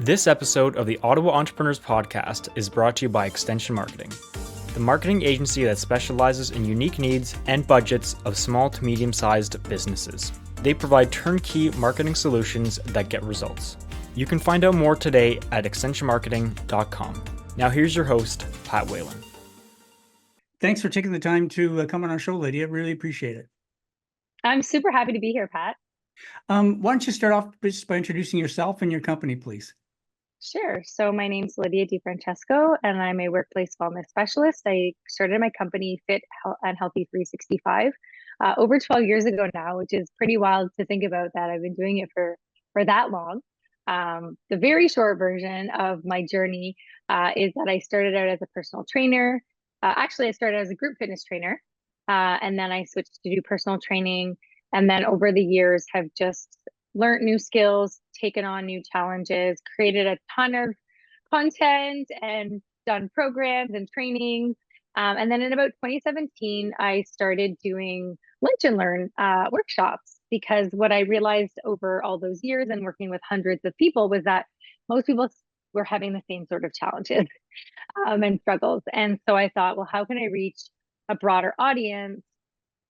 This episode of the Ottawa Entrepreneurs Podcast is brought to you by Extension Marketing, the marketing agency that specializes in unique needs and budgets of small to medium-sized businesses. They provide turnkey marketing solutions that get results. You can find out more today at extensionmarketing.com. Now here's your host, Pat Whalen. Thanks for taking the time to come on our show, Lydia. Really appreciate it. I'm super happy to be here, Pat. Why don't you start off just by introducing yourself and your company, please? Sure. So my name's Lydia Di Francesco, and I'm a workplace wellness specialist. I started my company Fit and Healthy 365 over 12 years ago now, which is pretty wild to think about that I've been doing it for that long. The very short version of my journey is that I started out as a personal trainer. Actually, I started as a group fitness trainer, and then I switched to do personal training. And then over the years have just learned new skills, taken on new challenges, created a ton of content and done programs and trainings. And then in about 2017, I started doing lunch and learn workshops, because what I realized over all those years and working with hundreds of people was that most people were having the same sort of challenges and struggles. And so I thought, well, how can I reach a broader audience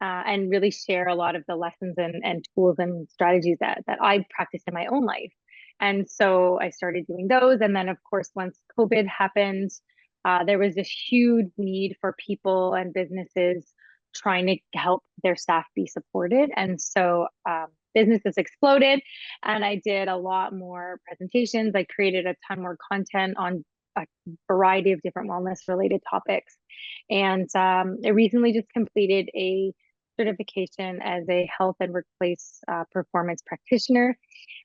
and really share a lot of the lessons and tools and strategies that I practiced in my own life. And so I started doing those. And then, of course, once COVID happened, there was this huge need for people and businesses trying to help their staff be supported. And so businesses exploded, and I did a lot more presentations. I created a ton more content on a variety of different wellness related topics. And I recently just completed a certification as a health and workplace performance practitioner.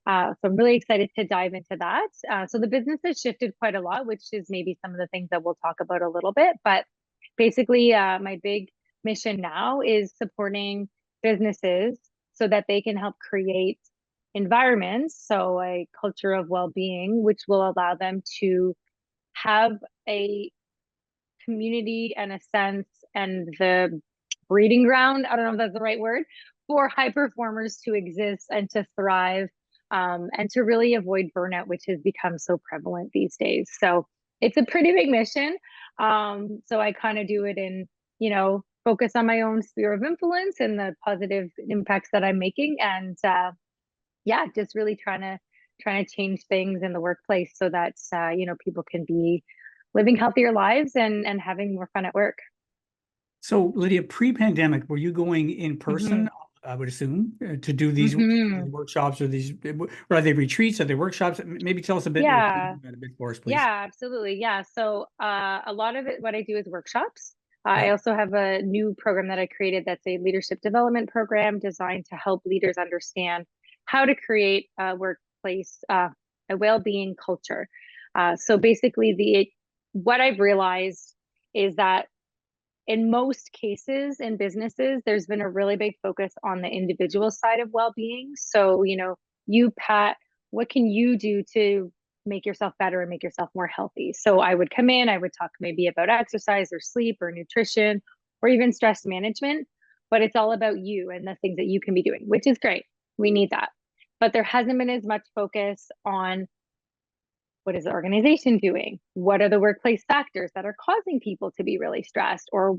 So I'm really excited to dive into that. So the business has shifted quite a lot, which is maybe some of the things that we'll talk about a little bit. But basically, my big mission now is supporting businesses so that they can help create environments, so a culture of well-being, which will allow them to have a community and a sense and the breeding ground, I don't know if that's the right word, for high performers to exist and to thrive, and to really avoid burnout, which has become so prevalent these days. So it's a pretty big mission. So I kind of do it in, focus on my own sphere of influence and the positive impacts that I'm making. And just really trying to change things in the workplace so that, people can be living healthier lives and having more fun at work. So, Lydia, pre-pandemic, were you going in person, I would assume, to do these workshops, or are they retreats? Are they workshops? Maybe tell us a bit, a bit for us, please. Yeah, absolutely. Yeah. So a lot of it, what I do is workshops. I also have a new program that I created that's a leadership development program designed to help leaders understand how to create a workplace, a well-being culture. So basically, what I've realized is that in most cases in businesses, there's been a really big focus on the individual side of well-being. So, you, Pat, what can you do to make yourself better and make yourself more healthy? So I would come in, I would talk maybe about exercise or sleep or nutrition or even stress management, but it's all about you and the things that you can be doing, which is great. We need that. But there hasn't been as much focus on what is the organization doing? What are the workplace factors that are causing people to be really stressed or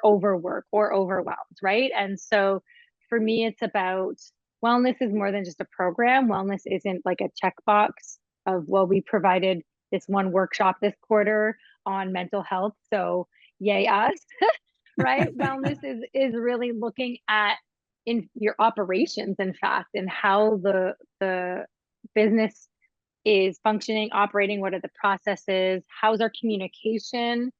overwork or overwhelmed, right? And so for me, it's about wellness is more than just a program. Wellness isn't like a checkbox of, well, we provided this one workshop this quarter on mental health, so yay us, right? Wellness is really looking at in your operations, in fact, and how the business is functioning, operating, what are the processes, how's our communication,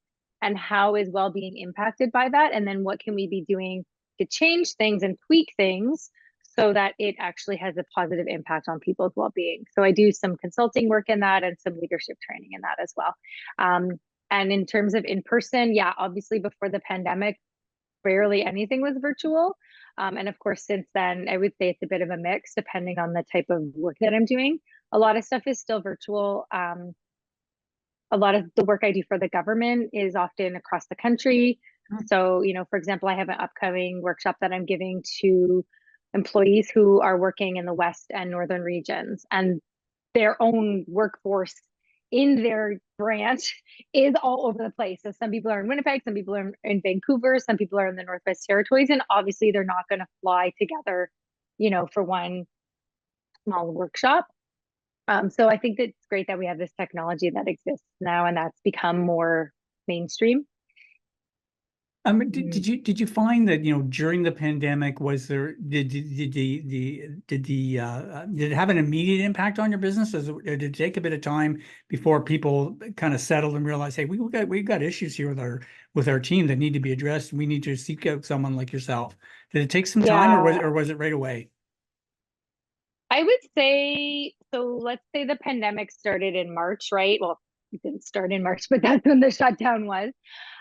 and how is well-being impacted by that? And then what can we be doing to change things and tweak things so that it actually has a positive impact on people's well-being? So I do some consulting work in that and some leadership training in that as well. And in terms of in-person, obviously before the pandemic, rarely anything was virtual. And of course, since then, I would say it's a bit of a mix depending on the type of work that I'm doing. A lot of stuff is still virtual. A lot of the work I do for the government is often across the country. So, for example, I have an upcoming workshop that I'm giving to employees who are working in the West and Northern regions. And their own workforce in their branch is all over the place. So some people are in Winnipeg, some people are in Vancouver, some people are in the Northwest Territories, and obviously they're not going to fly together, for one small workshop. So I think that it's great that we have this technology that exists now and that's become more mainstream. Did you find that, during the pandemic, did it have an immediate impact on your business? Or did it take a bit of time before people kind of settled and realized, hey, we've got issues here with our team that need to be addressed. We need to seek out someone like yourself. Did it take some time, or was it right away? I would say, so let's say the pandemic started in March, right? Well, it didn't start in March, but that's when the shutdown was.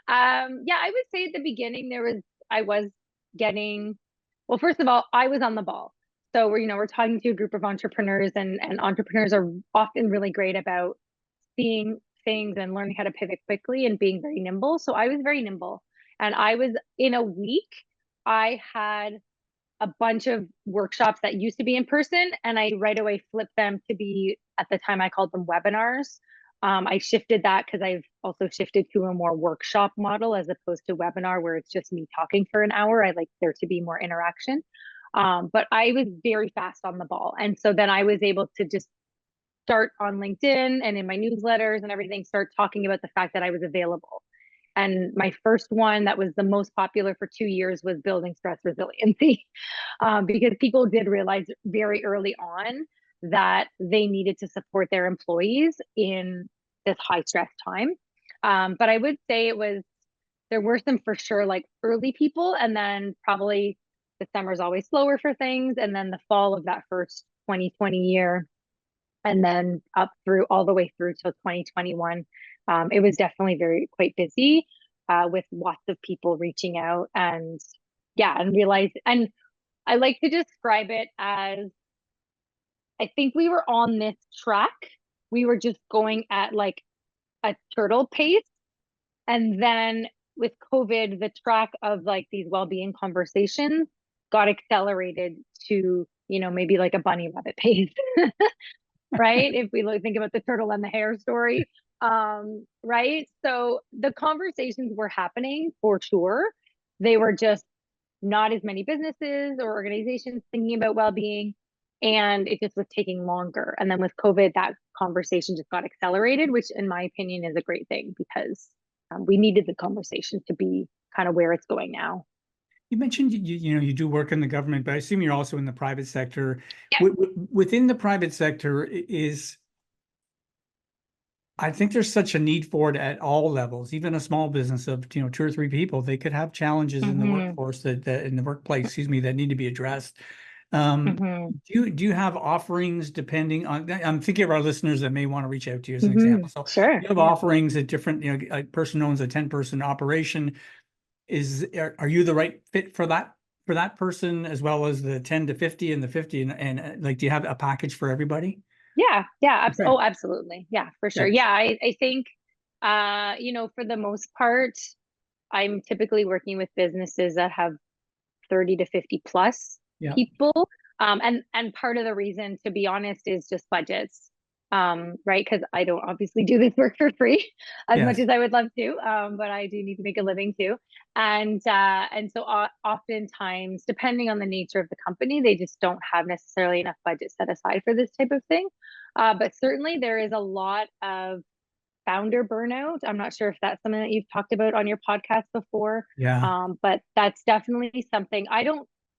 Yeah, I would say at the beginning I was getting, well, first of all, I was on the ball. So we're talking to a group of entrepreneurs, and entrepreneurs are often really great about seeing things and learning how to pivot quickly and being very nimble. So I was very nimble, and I was in a week, I had a bunch of workshops that used to be in person, and I right away flipped them to be, at the time I called them webinars. I shifted that because I've also shifted to a more workshop model as opposed to webinar where it's just me talking for an hour. I like there to be more interaction. But I was very fast on the ball. And so then I was able to just start on LinkedIn and in my newsletters and everything, start talking about the fact that I was available. And my first one that was the most popular for 2 years was building stress resiliency, because people did realize very early on that they needed to support their employees in this high stress time. But I would say there were some for sure like early people, and then probably the summer's always slower for things. And then the fall of that first 2020 year, and then up through all the way through till 2021. It was definitely quite busy, with lots of people reaching out and realize. And I like to describe it as, I think we were on this track. We were just going at like a turtle pace. And then with COVID, the track of like these well-being conversations got accelerated to, maybe like a bunny rabbit pace. Right? If we think about the turtle and the hare story, right? So the conversations were happening for sure. They were just not as many businesses or organizations thinking about well-being, and it just was taking longer. And then with COVID, that conversation just got accelerated, which in my opinion is a great thing, because we needed the conversation to be kind of where it's going now. You mentioned you do work in the government, but I assume you're also in the private sector. Yeah. Within the private sector I think there's such a need for it at all levels. Even a small business of 2 or 3 people, they could have challenges in the workforce that in the workplace, excuse me, that need to be addressed. Do you have offerings depending on? I'm thinking of our listeners that may want to reach out to you as an example. So sure, you have offerings at different. A person owns a 10-person operation. Are you the right fit for that person, as well as the 10 to 50 and the 50 and like, do you have a package for everybody? Yeah. Okay. Oh, absolutely. Yeah, for sure. Yeah, I think, for the most part, I'm typically working with businesses that have 30 to 50 plus people. And part of the reason, to be honest, is just budgets. Right? Because I don't obviously do this work for free as much as I would love to, but I do need to make a living too. And so oftentimes, depending on the nature of the company, they just don't have necessarily enough budget set aside for this type of thing. But certainly there is a lot of founder burnout. I'm not sure if that's something that you've talked about on your podcast before. But that's definitely something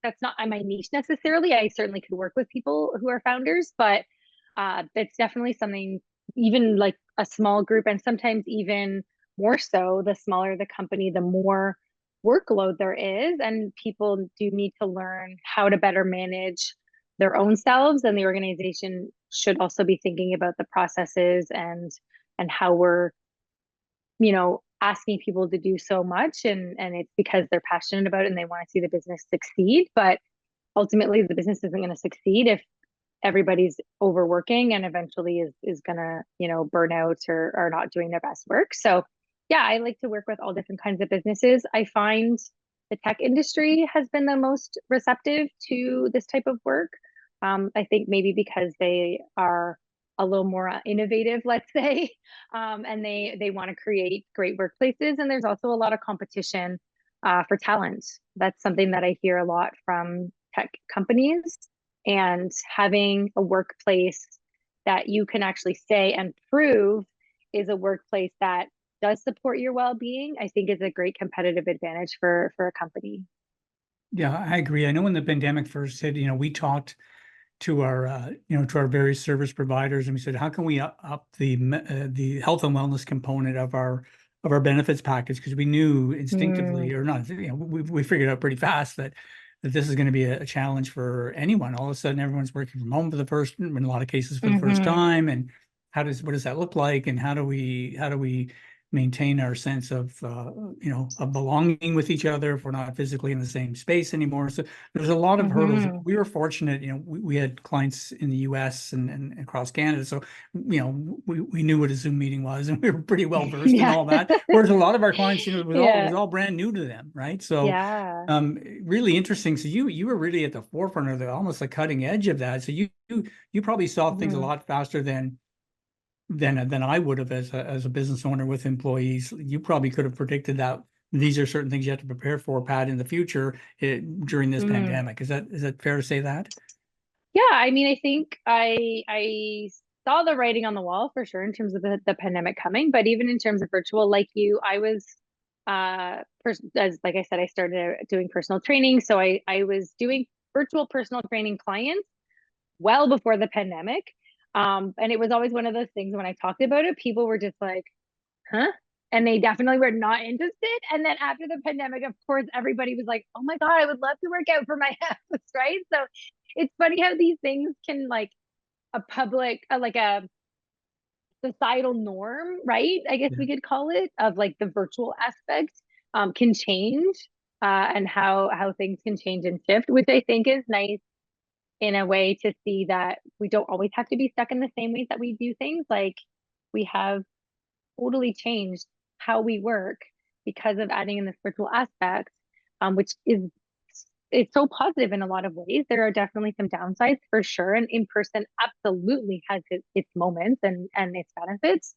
that's not my niche necessarily. I certainly could work with people who are founders, but that's definitely something, even like a small group, and sometimes even more so, the smaller the company, the more workload there is, and people do need to learn how to better manage their own selves, and the organization should also be thinking about the processes and how we're asking people to do so much, and it's because they're passionate about it and they want to see the business succeed. But ultimately the business isn't going to succeed if everybody's overworking and eventually is gonna burn out or not doing their best work. So yeah, I like to work with all different kinds of businesses. I find the tech industry has been the most receptive to this type of work. I think maybe because they are a little more innovative, let's say, and they want to create great workplaces. And there's also a lot of competition for talent. That's something that I hear a lot from tech companies, and having a workplace that you can actually say and prove is a workplace that does support your well-being, I think is a great competitive advantage for a company. Yeah, I agree. I know when the pandemic first hit, we talked to our, to our various service providers, and we said, how can we up the health and wellness component of our benefits package? Because we knew instinctively, or not, we figured out pretty fast that this is going to be a challenge for anyone. All of a sudden, everyone's working from home in a lot of cases for the first time, and what does that look like, and how do we maintain our sense of of belonging with each other if we're not physically in the same space anymore? So there's a lot of hurdles. We were fortunate, we had clients in the US and across Canada, so we knew what a Zoom meeting was, and we were pretty well versed in all that. Whereas a lot of our clients, it was all brand new to them, right? So really interesting. So you were really at the forefront of almost the cutting edge of that. So you probably saw things a lot faster than I would have as a business owner with employees. You probably could have predicted that these are certain things you have to prepare for, Pat, in the future during this pandemic. Is that fair to say that? Yeah, I mean, I think I saw the writing on the wall for sure in terms of the pandemic coming, but even in terms of virtual, like you, I was as like I said, I started doing personal training, so I was doing virtual personal training clients well before the pandemic. And it was always one of those things when I talked about it, people were just like, huh? And they definitely were not interested. And then after the pandemic, of course, everybody was like, oh my God, I would love to work out for my house, right? So it's funny how these things can like a public, like a societal norm, right? I guess we could call it, of like the virtual aspect can change and how things can change and shift, which I think is nice in a way to see that we don't always have to be stuck in the same ways that we do things. Like we have totally changed how we work because of adding in this virtual aspect, which is it's so positive in a lot of ways. There are definitely some downsides for sure, and in person absolutely has its moments and its benefits.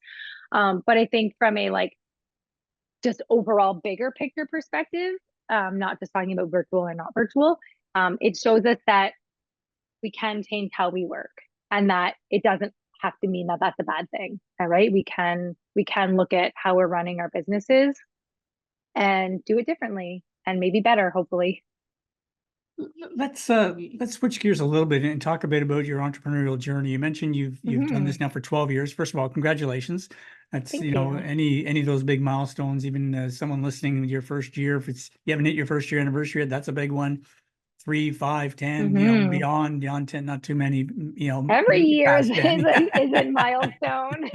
But I think from a like just overall bigger picture perspective, not just talking about virtual or not virtual, it shows us that we can change how we work, and that it doesn't have to mean that that's a bad thing. All right, we can look at how we're running our businesses and do it differently and maybe better, hopefully. Let's switch gears a little bit and talk a bit about your entrepreneurial journey. You mentioned you've done this now for 12 years. First of all, congratulations. That's Thank you. Any of those big milestones, even someone listening with your first year, if you haven't hit your first year anniversary yet, that's a big one. 3, 5, 10, beyond 10, not too many, every year is a milestone.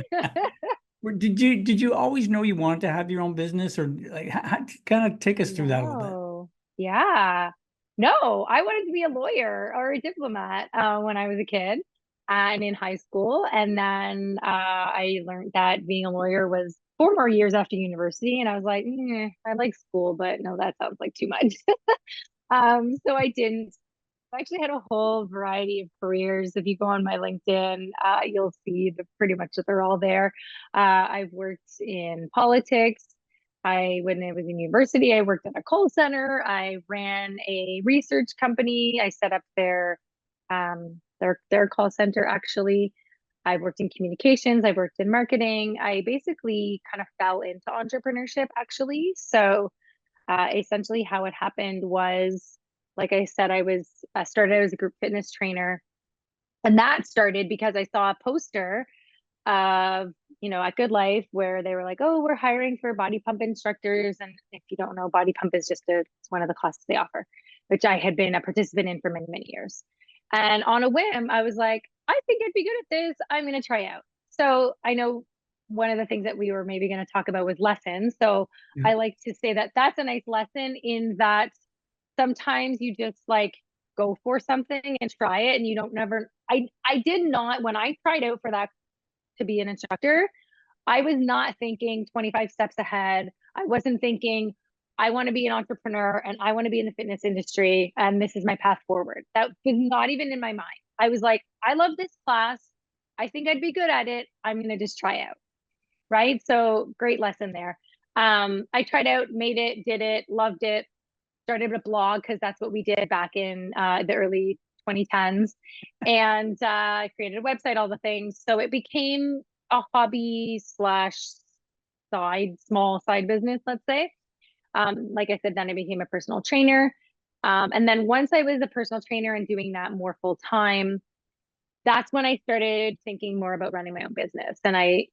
Did you always know you wanted to have your own business, or like kind of take us through that a little bit? Yeah. No, I wanted to be a lawyer or a diplomat when I was a kid and in high school. And then I learned that being a lawyer was 4 more years after university. And I was like, I like school, but no, that sounds like too much. So I didn't. I actually had a whole variety of careers. If you go on my LinkedIn, you'll see pretty much that they're all there. I've worked in politics. When I was in university, I worked at a call center. I ran a research company. I set up their call center actually. I worked in communications. I worked in marketing. I basically kind of fell into entrepreneurship actually. So essentially how it happened was, like I said, I started as a group fitness trainer, and that started because I saw a poster of, at Good Life, where they were like, oh, we're hiring for body pump instructors. And if you don't know, body pump is just it's one of the classes they offer, which I had been a participant in for many, many years. And on a whim, I was like, I think I'd be good at this. I'm going to try out. So I know one of the things that we were maybe going to talk about was lessons. So I like to say that that's a nice lesson, in that sometimes you just like go for something and try it, and you don't never. I did not, when I tried out for that to be an instructor, I was not thinking 25 steps ahead. I wasn't thinking I want to be an entrepreneur and I want to be in the fitness industry and this is my path forward. That was not even in my mind. I was like, I love this class. I think I'd be good at it. I'm going to just try out. Right. So great lesson there. I tried out, made it, did it, loved it, started a blog because that's what we did back in the early 2010s, and I created a website, all the things. So it became a hobby slash small side business, let's say. Like I said, then I became a personal trainer. And then once I was a personal trainer and doing that more full time, that's when I started thinking more about running my own business. And I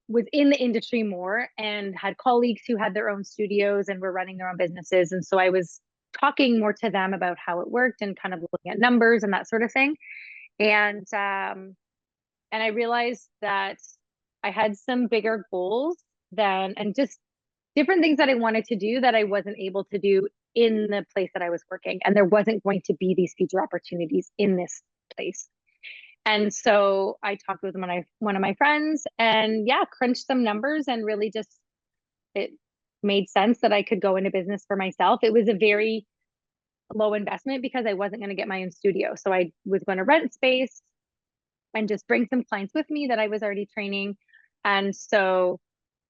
was in the industry more and had colleagues who had their own studios and were running their own businesses. And so I was talking more to them about how it worked and kind of looking at numbers and that sort of thing. And I realized that I had some bigger goals and just different things that I wanted to do that I wasn't able to do in the place that I was working. And there wasn't going to be these future opportunities in this place. And so I talked with one of my friends and crunched some numbers, and really just it made sense that I could go into business for myself. It was a very low investment because I wasn't going to get my own studio. So I was going to rent space and just bring some clients with me that I was already training. And so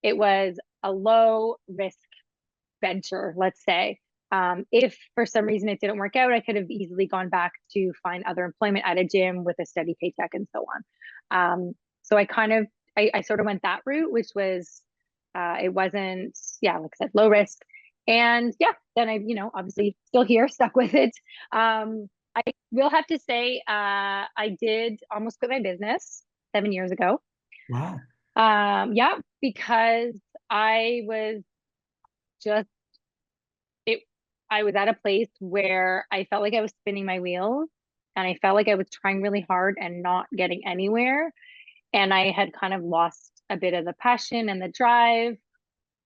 it was a low risk venture, let's say. If for some reason it didn't work out, I could have easily gone back to find other employment at a gym with a steady paycheck and so on. So I sort of went that route, which was, it wasn't, like I said, low risk. And then I, obviously still here, stuck with it. I will have to say, I did almost quit my business 7 years ago. Wow. Because I was just, I was at a place where I felt like I was spinning my wheels, and I felt like I was trying really hard and not getting anywhere. And I had kind of lost a bit of the passion and the drive.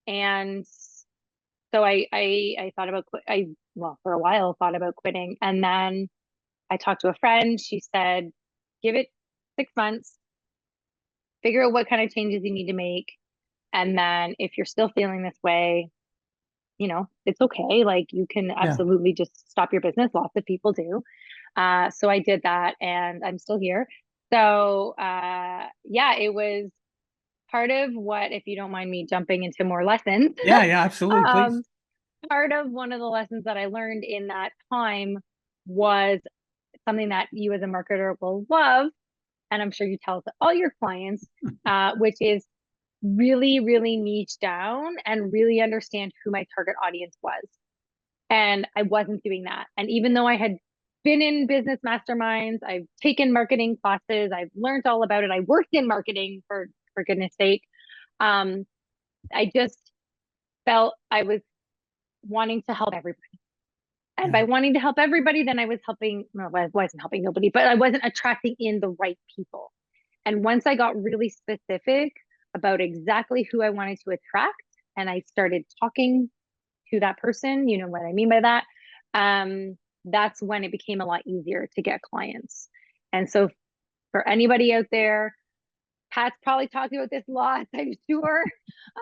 And so I thought about for a while thought about quitting. And then I talked to a friend. She said, give it 6 months, figure out what kind of changes you need to make. And then if you're still feeling this way, it's okay. Like, you can absolutely just stop your business. Lots of people do. So I did that, and I'm still here. So it was part of what, if you don't mind me jumping into more lessons. Yeah, absolutely. Please. Part of one of the lessons that I learned in that time was something that you as a marketer will love, and I'm sure you tell to all your clients, which is really, really niche down and really understand who my target audience was. And I wasn't doing that. And even though I had been in business masterminds, I've taken marketing classes, I've learned all about it, I worked in marketing for goodness sake. I just felt I was wanting to help everybody. And by wanting to help everybody, then I wasn't helping nobody, but I wasn't attracting in the right people. And once I got really specific about exactly who I wanted to attract, and I started talking to that person, you know what I mean by that, that's when it became a lot easier to get clients. And so for anybody out there, Pat's probably talked about this a lot, I'm sure,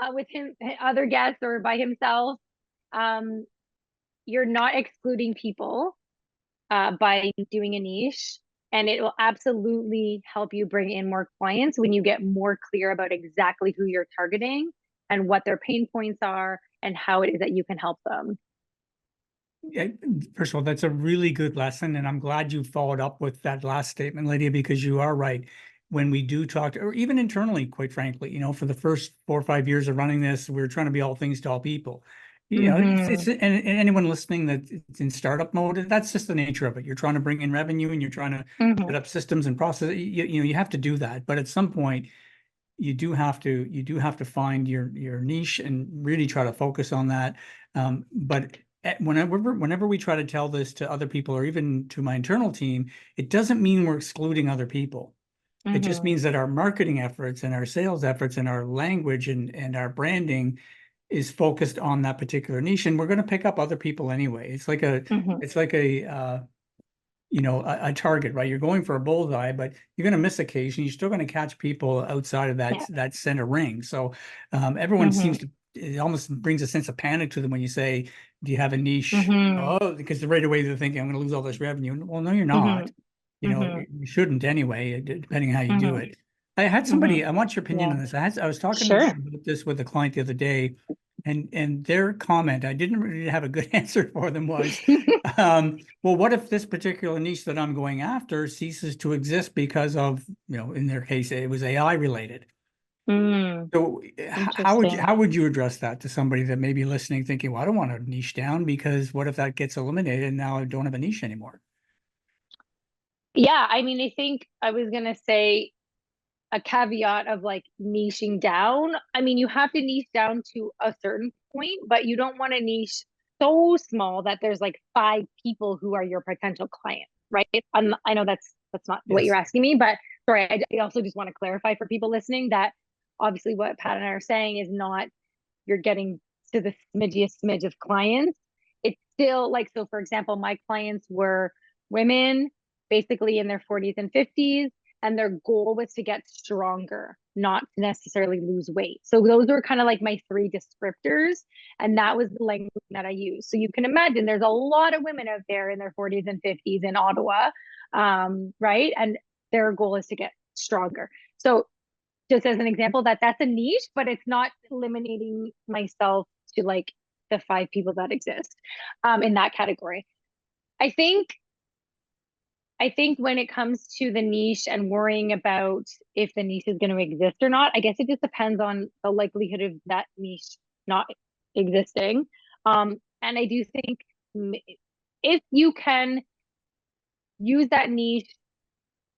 with him, other guests, or by himself. You're not excluding people by doing a niche, and it will absolutely help you bring in more clients when you get more clear about exactly who you're targeting and what their pain points are and how it is that you can help them. Yeah, first of all, that's a really good lesson, and I'm glad you followed up with that last statement, Lydia, because you are right. When we do talk or even internally, quite frankly, for the first 4 or 5 years of running this, we were trying to be all things to all people. It's and anyone listening that's in startup mode, that's just the nature of it. You're trying to bring in revenue, and you're trying to set up systems and process. You have to do that, but at some point, you do have to find your niche and really try to focus on that. But whenever we try to tell this to other people, or even to my internal team, it doesn't mean we're excluding other people. It just means that our marketing efforts and our sales efforts and our language and our branding is focused on that particular niche, and we're going to pick up other people anyway. It's like a target, right? You're going for a bullseye, but you're going to miss occasion. You're still going to catch people outside of that center ring. So everyone seems to, it almost brings a sense of panic to them when you say, do you have a niche? Oh, because right away they're thinking, I'm going to lose all this revenue. Well, no, you're not. You shouldn't anyway, depending how you do Mm-hmm. it. I had somebody, I want your opinion on this. I was talking Sure. about this with a client the other day, and their comment, I didn't really have a good answer for them, was, well, what if this particular niche that I'm going after ceases to exist because of, in their case, it was AI related. So Interesting. how would you address that to somebody that may be listening, thinking, well, I don't want to niche down, because what if that gets eliminated and now I don't have a niche anymore? Yeah, I mean, I think I was gonna say a caveat of like niching down. I mean, you have to niche down to a certain point, but you don't want to niche so small that there's like 5 people who are your potential client, right? I know that's not what Yes. you're asking me, but sorry, I also just want to clarify for people listening that obviously what Pat and I are saying is not you're getting to the smidgiest smidge of clients. It's still like, so for example, my clients were women basically in their 40s and 50s, and their goal was to get stronger, not to necessarily lose weight. So those were kind of like my 3 descriptors, and that was the language that I used. So you can imagine there's a lot of women out there in their 40s and 50s in Ottawa, right? And their goal is to get stronger. So just as an example, that's a niche, but it's not eliminating myself to like the 5 people that exist in that category. I think when it comes to the niche and worrying about if the niche is going to exist or not, I guess it just depends on the likelihood of that niche not existing. And I do think if you can use that niche,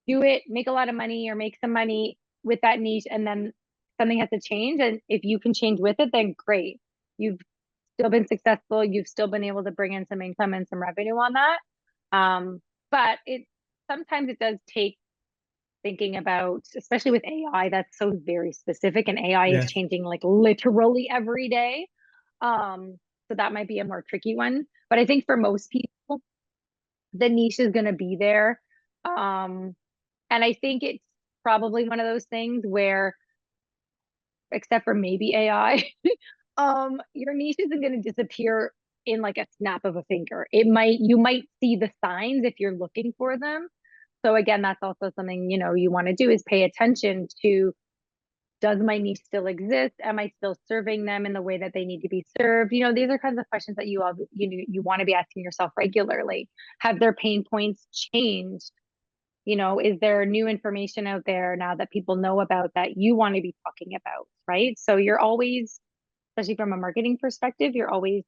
do it, make a lot of money or make some money with that niche, and then something has to change. And if you can change with it, then great. You've still been successful. You've still been able to bring in some income and some revenue on that. But it sometimes it does take thinking about, especially with AI, that's so very specific, and AI is Yes. changing like literally every day. So that might be a more tricky one. But I think for most people, the niche is going to be there. And I think it's probably one of those things where, except for maybe AI, your niche isn't going to disappear in like a snap of a finger. You might see the signs if you're looking for them. So again, that's also something, you want to do is pay attention to, does my niche still exist? Am I still serving them in the way that they need to be served? These are kinds of questions that you want to be asking yourself regularly. Have their pain points changed? Is there new information out there now that people know about that you want to be talking about, right? So you're always, especially from a marketing perspective, you're always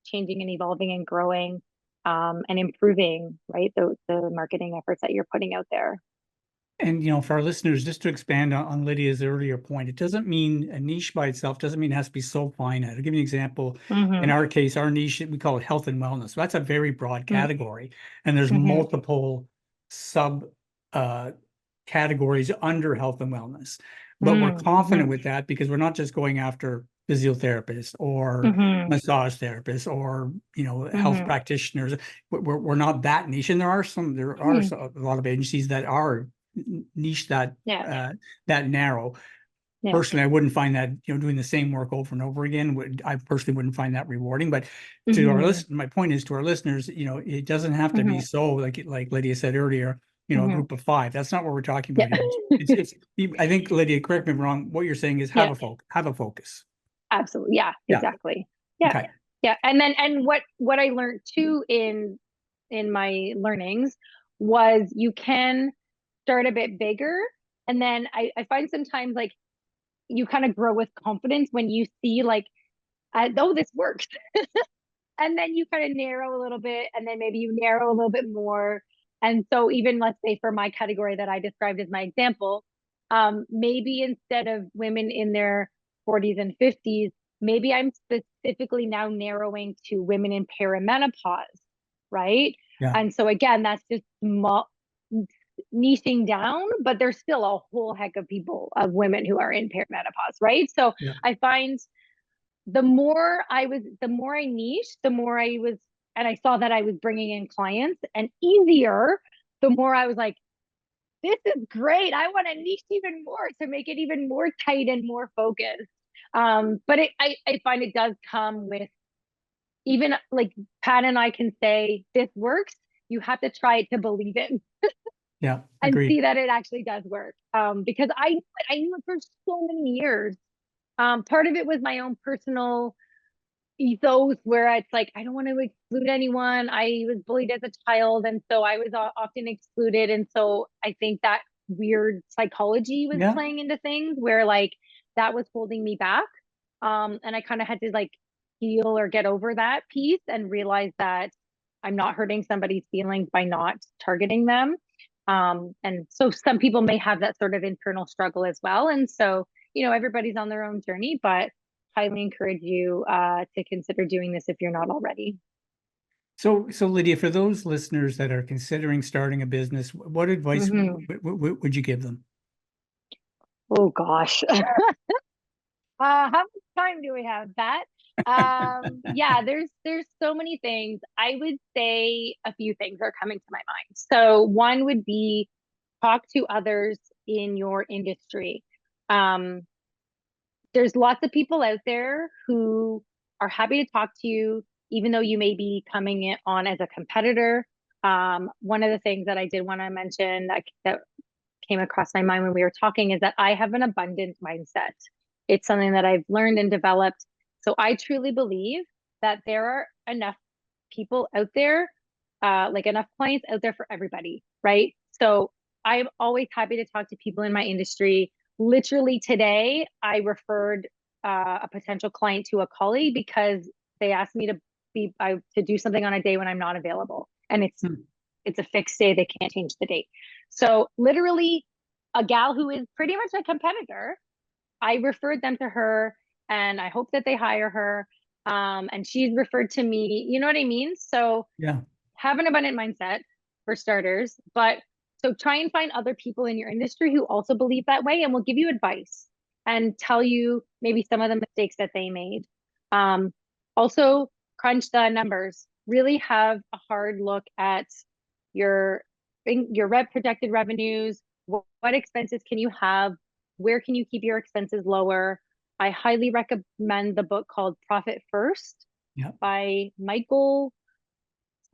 changing and evolving and growing, and improving, right? The marketing efforts that you're putting out there. And, for our listeners, just to expand on Lydia's earlier point, it doesn't mean a niche by itself doesn't mean it has to be so finite. I'll give you an example. In our case, our niche, we call it health and wellness. So that's a very broad category, and there's multiple sub categories under health and wellness. But we're confident with that because we're not just going after physiotherapists or massage therapists or health practitioners. We're not that niche, and there are a lot of agencies that are niche that narrow. Yeah. Personally, I wouldn't find that doing the same work over and over again. I personally wouldn't find that rewarding. But to our my point is to our listeners, it doesn't have to be so like Lydia said earlier. A group of 5. That's not what we're talking about. It's I think, Lydia, correct me if I'm wrong. What you're saying is have a focus. Absolutely. Yeah. Exactly. Yeah. Okay. Yeah. And what I learned too in my learnings was you can start a bit bigger, and then I find sometimes like you kind of grow with confidence when you see like, oh, this works. And then you kind of narrow a little bit, and then maybe you narrow a little bit more. And so even, let's say, for my category that I described as my example, maybe instead of women in their 40s and 50s, maybe I'm specifically now narrowing to women in perimenopause, right? Yeah. And so again, that's just niching down, but there's still a whole heck of women who are in perimenopause, right? So I find the more I niched, the more I was, and I saw that I was bringing in clients and easier, the more I was like, this is great. I want to niche even more to make it even more tight and more focused. But I find it does come with, even like Pat and I can say, this works. You have to try it to believe it. Yeah, and agreed. see that it actually does work. Because I knew it for so many years. Part of it was my own personal ethos where it's like, I don't want to exclude anyone. I was bullied as a child, and so I was often excluded. And so I think that weird psychology was Yeah. playing into things where like that was holding me back. And I kind of had to like heal or get over that piece and realize that I'm not hurting somebody's feelings by not targeting them. And so some people may have that sort of internal struggle as well. And so, everybody's on their own journey, but highly encourage you to consider doing this if you're not already. So Lydia, for those listeners that are considering starting a business, what advice would you give them? Oh gosh. How much time do we have, Pat? Yeah, there's so many things. I would say a few things are coming to my mind. So one would be talk to others in your industry. There's lots of people out there who are happy to talk to you, even though you may be coming on as a competitor. One of the things that I did want to mention that came across my mind when we were talking is that I have an abundant mindset. It's something that I've learned and developed. So I truly believe that there are enough people out there, like enough clients out there for everybody, right? So I'm always happy to talk to people in my industry. Literally today, I referred a potential client to a colleague because they asked me to do something on a day when I'm not available, and it's a fixed day. They can't change the date. So literally, a gal who is pretty much a competitor, I referred them to her, and I hope that they hire her. And she's referred to me. You know what I mean? So Yeah, have an abundant mindset for starters, but so try and find other people in your industry who also believe that way and will give you advice and tell you maybe some of the mistakes that they made. Also, crunch the numbers. Really have a hard look at your projected revenues. What expenses can you have? Where can you keep your expenses lower? I highly recommend the book called Profit First by Michael.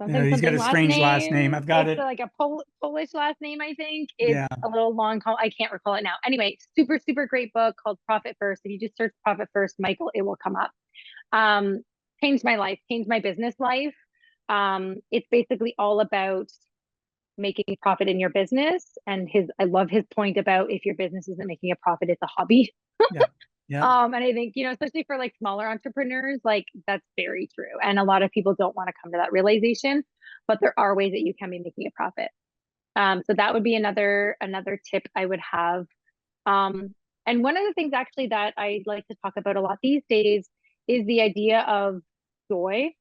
he's got a strange last name. I've got it. It's like a Polish last name, I think. It's a little long. I can't recall it now. Anyway, super, super great book called Profit First. If you just search Profit First, Michael, it will come up. Changed my life, changed my business life. It's basically all about making profit in your business. And I love his point about if your business isn't making a profit, it's a hobby. And I think, especially for like smaller entrepreneurs, like that's very true. And a lot of people don't want to come to that realization, but there are ways that you can be making a profit. So that would be another tip I would have. And one of the things actually that I like to talk about a lot these days is the idea of joy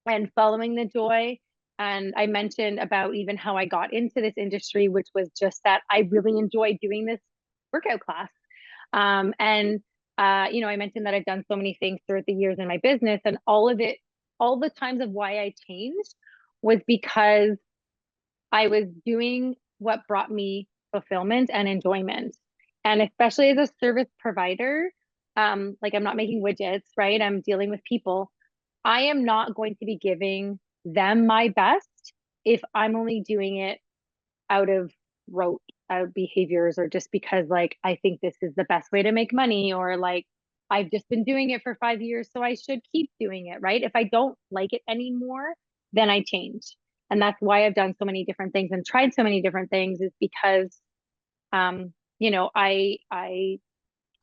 and following the joy. And I mentioned about even how I got into this industry, which was just that I really enjoyed doing this workout class. I mentioned that I've done so many things throughout the years in my business, and all the times of why I changed was because I was doing what brought me fulfillment and enjoyment. And especially as a service provider, like I'm not making widgets, right? I'm dealing with people. I am not going to be giving them my best if I'm only doing it out of rote behaviors, or just because like I think this is the best way to make money, or like I've just been doing it for 5 years, so I should keep doing it, right? If I don't like it anymore, then I change. And that's why I've done so many different things and tried so many different things, is because I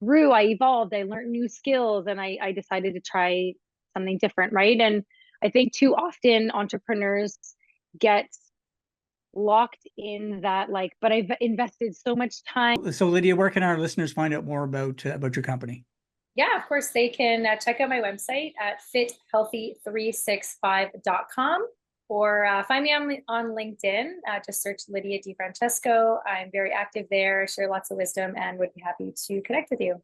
grew, I evolved, I learned new skills, and I decided to try something different, right? And I think too often entrepreneurs get locked in that, like, but I've invested so much time. So Lydia, where can our listeners find out more about your company? Yeah, of course, they can check out my website at fithealthy365.com, or find me on LinkedIn. Just search Lydia Di Francesco. I'm very active there, share lots of wisdom, and would be happy to connect with you.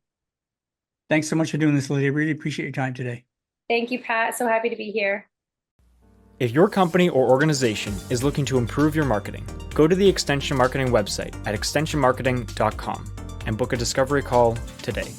Thanks so much for doing this, Lydia. Really appreciate your time today. Thank you, Pat. So happy to be here. If your company or organization is looking to improve your marketing, go to the Extension Marketing website at extensionmarketing.com and book a discovery call today.